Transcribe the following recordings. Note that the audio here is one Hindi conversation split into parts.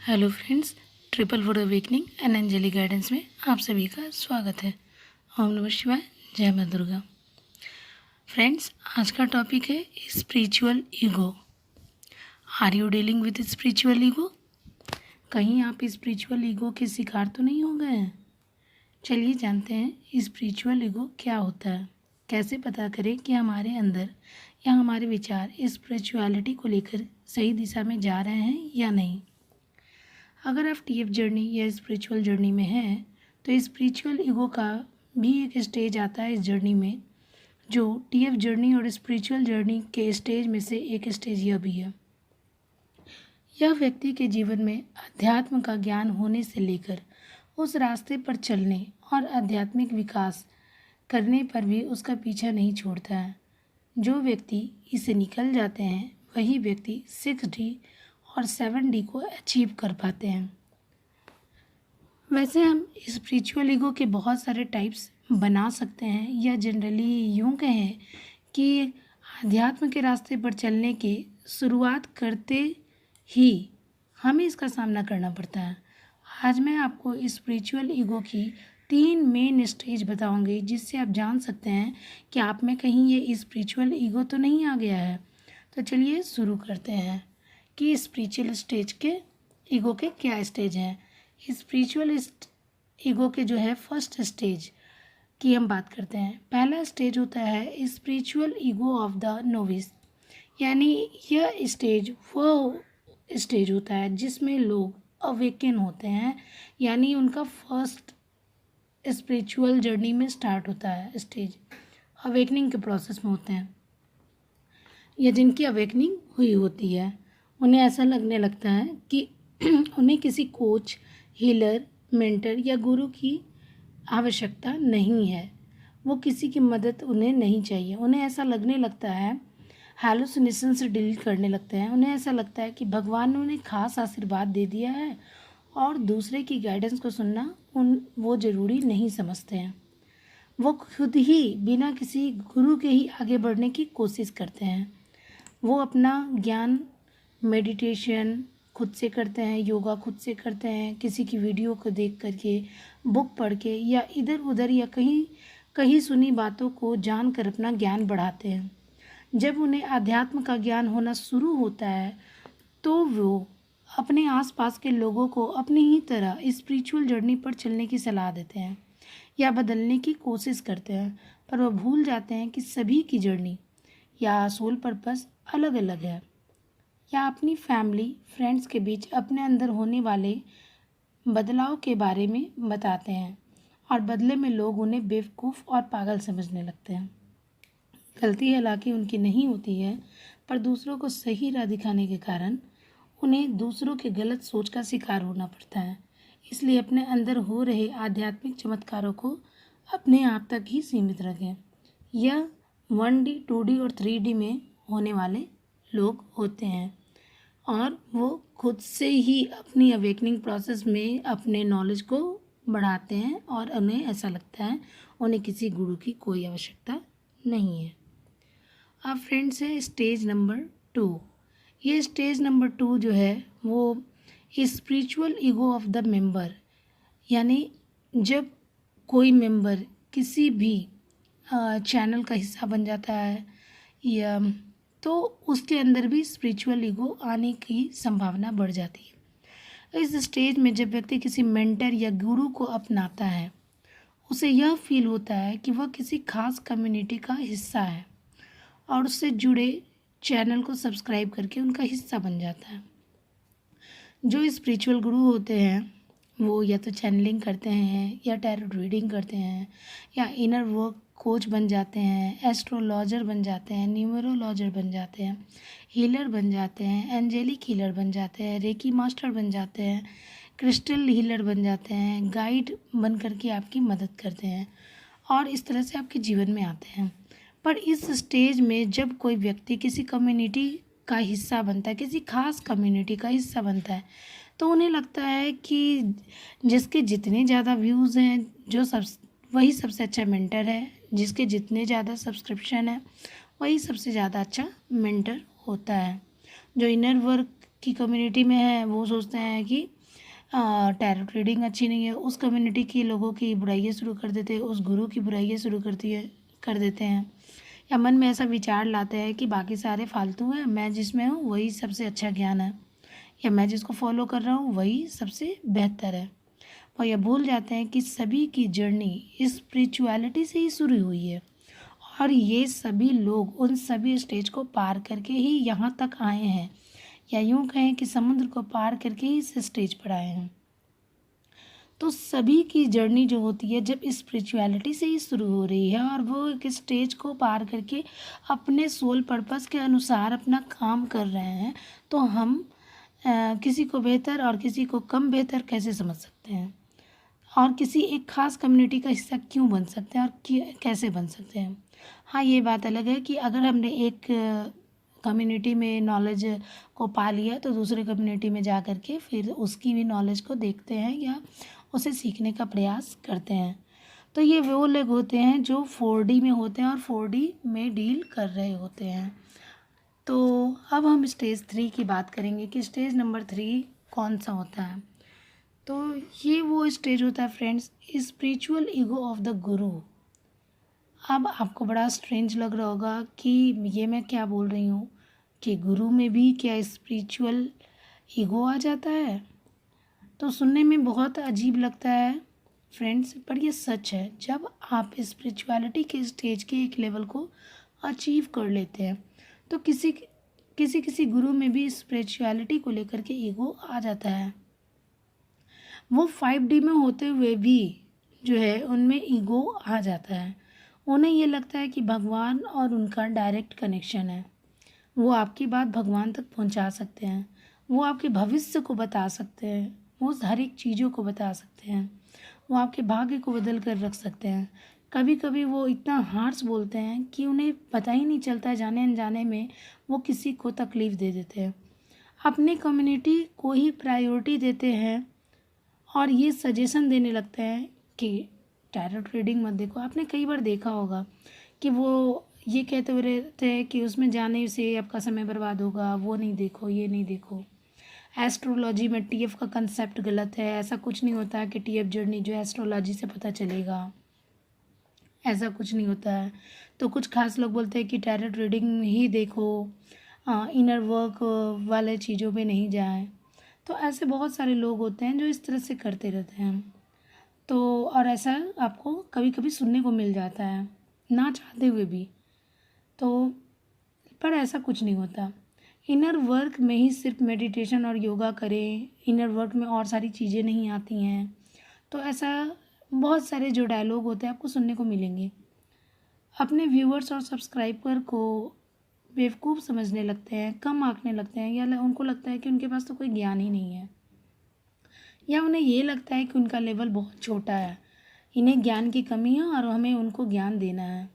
Hello friends, triple for awakening and Anjali guidance में आप सभी का स्वागत है। ओम नमः शिवाय, जय मां दुर्गा। फ्रेंड्स, आज का टॉपिक है spiritual ego. Are you dealing with spiritual ego? कहीं आप स्पिरिचुअल ईगो के शिकार तो नहीं हो गए हैं? चलिए जानते हैं स्पिरिचुअल ईगो क्या होता है, कैसे पता करें कि हमारे अंदर या हमारे विचार स्पिरिचुअलिटी को लेकर सही दिशा में जा रहे हैं या नहीं। अगर आप टीएफ जर्नी या स्पिरिचुअल जर्नी में हैं तो स्पिरिचुअल ईगो का भी एक स्टेज आता है इस जर्नी में, जो टीएफ जर्नी और स्पिरिचुअल जर्नी के स्टेज में से एक स्टेज यह भी है। यह व्यक्ति के जीवन में अध्यात्म का ज्ञान होने से लेकर उस रास्ते पर चलने और आध्यात्मिक विकास करने पर भी उसका पीछा नहीं छोड़ता है। जो व्यक्ति इसे निकल जाते हैं वही व्यक्ति 6D और 7D को अचीव कर पाते हैं। वैसे हम स्पिरिचुअल ईगो के बहुत सारे टाइप्स बना सकते हैं, या जनरली यूँ कहें कि अध्यात्म के रास्ते पर चलने की शुरुआत करते ही हमें इसका सामना करना पड़ता है। आज मैं आपको स्पिरिचुअल ईगो की 3 मेन स्टेज बताऊंगी, जिससे आप जान सकते हैं कि आप में कहीं ये स्पिरिचुअल ईगो तो नहीं आ गया है। तो चलिए शुरू करते हैं कि स्पिरिचुअल स्टेज के ईगो के क्या स्टेज हैं। स्पिरिचुअल ईगो के जो है फर्स्ट स्टेज की हम बात करते हैं। पहला स्टेज होता है spiritual ego of the novice, यानी यह स्टेज वो स्टेज होता है जिसमें लोग अवेकन होते हैं, यानी उनका फर्स्ट स्पिरिचुअल जर्नी में स्टार्ट होता है स्टेज, अवेकनिंग के प्रोसेस में होते हैं, या जिनकी अवेकनिंग हुई होती है। उन्हें ऐसा लगने लगता है कि उन्हें किसी कोच, हीलर, मेंटर या गुरु की आवश्यकता नहीं है। वो किसी की मदद उन्हें नहीं चाहिए। उन्हें ऐसा लगने लगता है, हैलुसिनेशन से डील करने लगते हैं। उन्हें ऐसा लगता है कि भगवान ने उन्हें खास आशीर्वाद दे दिया है और दूसरे की गाइडेंस को सुनना वो ज़रूरी नहीं समझते हैं। वो खुद ही बिना किसी गुरु के ही आगे बढ़ने की कोशिश करते हैं। वो अपना ज्ञान मेडिटेशन खुद से करते हैं, योगा खुद से करते हैं, किसी की वीडियो को देख करके, बुक पढ़ के, या इधर उधर या कहीं कहीं सुनी बातों को जानकर अपना ज्ञान बढ़ाते हैं। जब उन्हें अध्यात्म का ज्ञान होना शुरू होता है तो वो अपने आसपास के लोगों को अपनी ही तरह स्पिरिचुअल जर्नी पर चलने की सलाह देते हैं या बदलने की कोशिश करते हैं, पर वह भूल जाते हैं कि सभी की जर्नी या सोल पर्पस अलग अलग है, या अपनी फैमिली फ्रेंड्स के बीच अपने अंदर होने वाले बदलाव के बारे में बताते हैं, और बदले में लोग उन्हें बेवकूफ़ और पागल समझने लगते हैं। गलती हालांकि उनकी नहीं होती है, पर दूसरों को सही राह दिखाने के कारण उन्हें दूसरों के गलत सोच का शिकार होना पड़ता है। इसलिए अपने अंदर हो रहे आध्यात्मिक चमत्कारों को अपने आप तक ही सीमित रखें। यह 1D, 2D और 3D में होने वाले लोग होते हैं, और वो खुद से ही अपनी अवेकनिंग प्रोसेस में अपने नॉलेज को बढ़ाते हैं, और उन्हें ऐसा लगता है उन्हें किसी गुरु की कोई आवश्यकता नहीं है। अब फ्रेंड्स है स्टेज नंबर 2। ये स्टेज नंबर 2 जो है वो spiritual ego of the member, यानी जब कोई मेंबर किसी भी चैनल का हिस्सा बन जाता है, या तो उसके अंदर भी स्पिरिचुअल ईगो आने की संभावना बढ़ जाती है। इस स्टेज में जब व्यक्ति किसी मेंटर या गुरु को अपनाता है, उसे यह फील होता है कि वह किसी खास कम्युनिटी का हिस्सा है और उससे जुड़े चैनल को सब्सक्राइब करके उनका हिस्सा बन जाता है। जो स्पिरिचुअल गुरु होते हैं वो या तो चैनलिंग करते हैं, या टैरोट रीडिंग करते हैं, या इनर वर्क कोच बन जाते हैं, एस्ट्रोलॉजर बन जाते हैं, न्यूमरोलॉजर बन जाते हैं, हीलर बन जाते हैं, एंजेलिक हीलर बन जाते हैं, रेकी मास्टर बन जाते हैं, क्रिस्टल हीलर बन जाते हैं, गाइड बन करके आपकी मदद करते हैं, और इस तरह से आपके जीवन में आते हैं। पर इस स्टेज में जब कोई व्यक्ति किसी कम्युनिटी का हिस्सा बनता है, किसी खास कम्युनिटी का हिस्सा बनता है, तो उन्हें लगता है कि जिसके जितने ज़्यादा व्यूज़ हैं वही सबसे अच्छा मेंटर है, जिसके जितने ज़्यादा सब्सक्रिप्शन है वही सबसे ज़्यादा अच्छा मेंटर होता है। जो इनर वर्क की कम्युनिटी में है वो सोचते हैं कि टैरो रीडिंग अच्छी नहीं है, उस कम्युनिटी के लोगों की बुराइयाँ शुरू कर देते हैं, उस गुरु की बुराइयाँ शुरू कर देते हैं, या मन में ऐसा विचार लाते हैं कि बाकी सारे फालतू हैं, मैं जिसमें हूँ वही सबसे अच्छा ज्ञान है, या मैं जिसको फॉलो कर रहा हूँ वही सबसे बेहतर है। और यह भूल जाते हैं कि सभी की जर्नी स्पिरिचुअलिटी से ही शुरू हुई है, और ये सभी लोग उन सभी स्टेज को पार करके ही यहाँ तक आए हैं, या यूँ कहें कि समुद्र को पार करके ही इस स्टेज पर आए हैं। तो सभी की जर्नी जो होती है जब स्पिरिचुअलिटी से ही शुरू हो रही है, और वो एक स्टेज को पार करके अपने सोल पर्पस के अनुसार अपना काम कर रहे हैं, तो हम किसी को बेहतर और किसी को कम बेहतर कैसे समझ सकते हैं, और किसी एक ख़ास कम्युनिटी का हिस्सा क्यों बन सकते हैं और कैसे बन सकते हैं। हाँ, ये बात अलग है कि अगर हमने एक कम्युनिटी में नॉलेज को पा लिया तो दूसरे कम्युनिटी में जा कर के फिर उसकी भी नॉलेज को देखते हैं या उसे सीखने का प्रयास करते हैं। तो ये वो लोग होते हैं जो 4D में होते हैं और 4D में डील कर रहे होते हैं। तो अब हम स्टेज 3 की बात करेंगे कि स्टेज नंबर 3 कौन सा होता है। तो ये वो स्टेज होता है friends, spiritual ego of the गुरु। अब आपको बड़ा स्ट्रेंज लग रहा होगा कि ये मैं क्या बोल रही हूँ, कि गुरु में भी क्या स्पिरिचुअल ईगो आ जाता है। तो सुनने में बहुत अजीब लगता है फ्रेंड्स, पर ये सच है। जब आप स्पिरिचुअलिटी के स्टेज के एक लेवल को अचीव कर लेते हैं तो किसी गुरु में भी स्पिरिचुअलिटी को लेकर के ईगो आ जाता है। वो 5D में होते हुए भी जो है उनमें ईगो आ जाता है। उन्हें ये लगता है कि भगवान और उनका डायरेक्ट कनेक्शन है, वो आपकी बात भगवान तक पहुंचा सकते हैं, वो आपके भविष्य को बता सकते हैं, वो हर एक चीज़ों को बता सकते हैं, वो आपके भाग्य को बदल कर रख सकते हैं। कभी कभी वो इतना हार्श बोलते हैं कि उन्हें पता ही नहीं चलता, जाने अनजाने में वो किसी को तकलीफ़ दे देते हैं, अपनी कम्युनिटी को ही प्रायोरिटी देते हैं, और ये सजेशन देने लगते हैं कि टैरो रीडिंग मत देखो। आपने कई बार देखा होगा कि वो ये कहते हुए रहते हैं कि उसमें जाने से आपका समय बर्बाद होगा, वो नहीं देखो, ये नहीं देखो। एस्ट्रोलॉजी में TF का कंसेप्ट गलत है, ऐसा कुछ नहीं होता है कि TF जर्नी जो है एस्ट्रोलॉजी से पता चलेगा, ऐसा कुछ नहीं होता है। तो कुछ खास लोग बोलते हैं कि टैरो रीडिंग ही देखो, इनर वर्क वाले चीज़ों पे नहीं जाएं। तो ऐसे बहुत सारे लोग होते हैं जो इस तरह से करते रहते हैं। तो और ऐसा आपको कभी कभी सुनने को मिल जाता है, ना चाहते हुए भी। तो पर ऐसा कुछ नहीं होता। इनर वर्क में ही सिर्फ मेडिटेशन और योगा करें, इनर वर्क में और सारी चीज़ें नहीं आती हैं। तो ऐसा बहुत सारे जो डायलॉग होते हैं आपको सुनने को मिलेंगे। अपने व्यूअर्स और सब्सक्राइबर को बेवकूफ़ समझने लगते हैं, कम आंकने लगते हैं, या उनको लगता है कि उनके पास तो कोई ज्ञान ही नहीं है, या उन्हें ये लगता है कि उनका लेवल बहुत छोटा है, इन्हें ज्ञान की कमी है और हमें उनको ज्ञान देना है।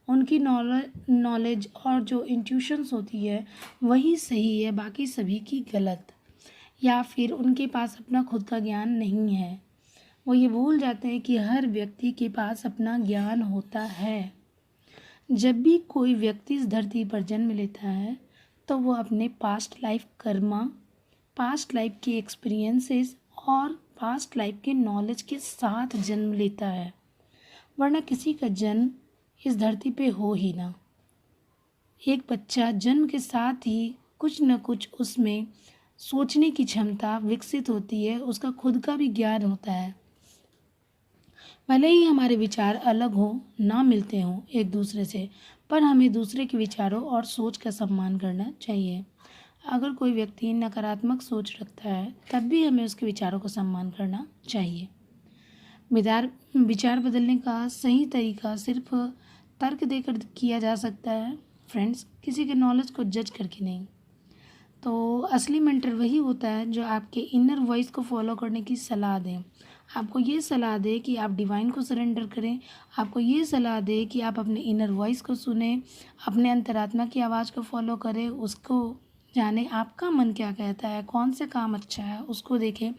उनकी नॉलेज और जो इंट्यूशंस होती है वही सही है, बाकी सभी की गलत, या फिर उनके पास अपना खुद का ज्ञान नहीं है। वो ये भूल जाते हैं कि हर व्यक्ति के पास अपना ज्ञान होता है। जब भी कोई व्यक्ति इस धरती पर जन्म लेता है तो वो अपने past life Karma, past life के एक्सपीरियंसेस और पास्ट लाइफ के नॉलेज के साथ जन्म लेता है, वरना किसी का जन्म इस धरती पे हो ही ना। एक बच्चा जन्म के साथ ही कुछ न कुछ उसमें सोचने की क्षमता विकसित होती है, उसका खुद का भी ज्ञान होता है। भले ही हमारे विचार अलग हों, ना मिलते हों एक दूसरे से, पर हमें दूसरे के विचारों और सोच का सम्मान करना चाहिए। अगर कोई व्यक्ति नकारात्मक सोच रखता है तब भी हमें उसके विचारों को सम्मान करना चाहिए। विचार बदलने का सही तरीका सिर्फ तर्क देकर किया जा सकता है फ्रेंड्स, किसी के नॉलेज को जज करके नहीं। तो असली मेंटर वही होता है जो आपके इनर वॉइस को फॉलो करने की सलाह दें, आपको ये सलाह दे कि आप डिवाइन को सरेंडर करें, आपको ये सलाह दे कि आप अपने इनर वॉइस को सुने, अपने अंतरात्मा की आवाज़ को फॉलो करें, उसको जाने आपका मन क्या कहता है, कौन से काम अच्छा है उसको देखें।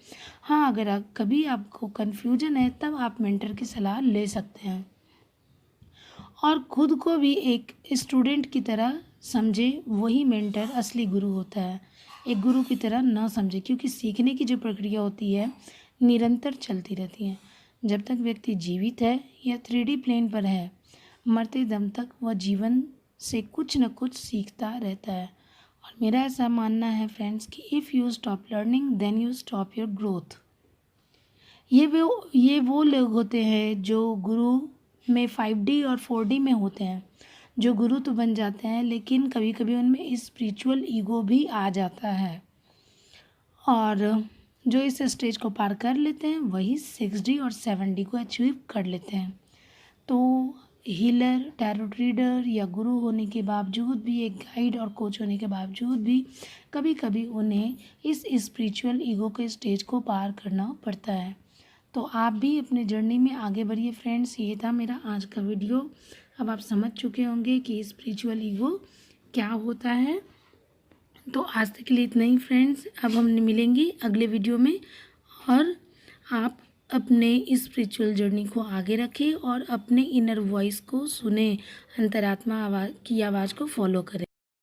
हाँ, अगर कभी आपको कन्फ्यूजन है तब आप मेंटर की सलाह ले सकते हैं, और खुद को भी एक स्टूडेंट की तरह समझे, वही मेंटर असली गुरु होता है। एक गुरु की तरह न समझे, क्योंकि सीखने की जो प्रक्रिया होती है निरंतर चलती रहती है। जब तक व्यक्ति जीवित है या 3D प्लेन पर है, मरते दम तक वह जीवन से कुछ न कुछ सीखता रहता है। और मेरा ऐसा मानना है फ्रेंड्स कि if you stop learning then you stop your growth. ये वो लोग होते हैं जो गुरु में 5D और 4D में होते हैं, जो गुरु तो बन जाते हैं लेकिन कभी कभी उनमें स्पिरिचुअल ईगो भी आ जाता है, और जो इस स्टेज को पार कर लेते हैं वही 6D और 7D को अचीव कर लेते हैं। तो हीलर, टैरोट रीडर या गुरु होने के बावजूद भी, एक गाइड और कोच होने के बावजूद भी कभी कभी उन्हें इस स्पिरिचुअल ईगो के स्टेज को पार करना पड़ता है। तो आप भी अपने जर्नी में आगे बढ़िए फ्रेंड्स। ये था मेरा आज का वीडियो। अब आप समझ चुके होंगे कि स्पिरिचुअल ईगो क्या होता है। तो आज तक के लिए इतना ही फ्रेंड्स। अब हम मिलेंगे अगले वीडियो में, और आप अपने स्पिरिचुअल जर्नी को आगे रखें और अपने इनर वॉइस को सुने, अंतरात्मा की आवाज़ को फॉलो करें।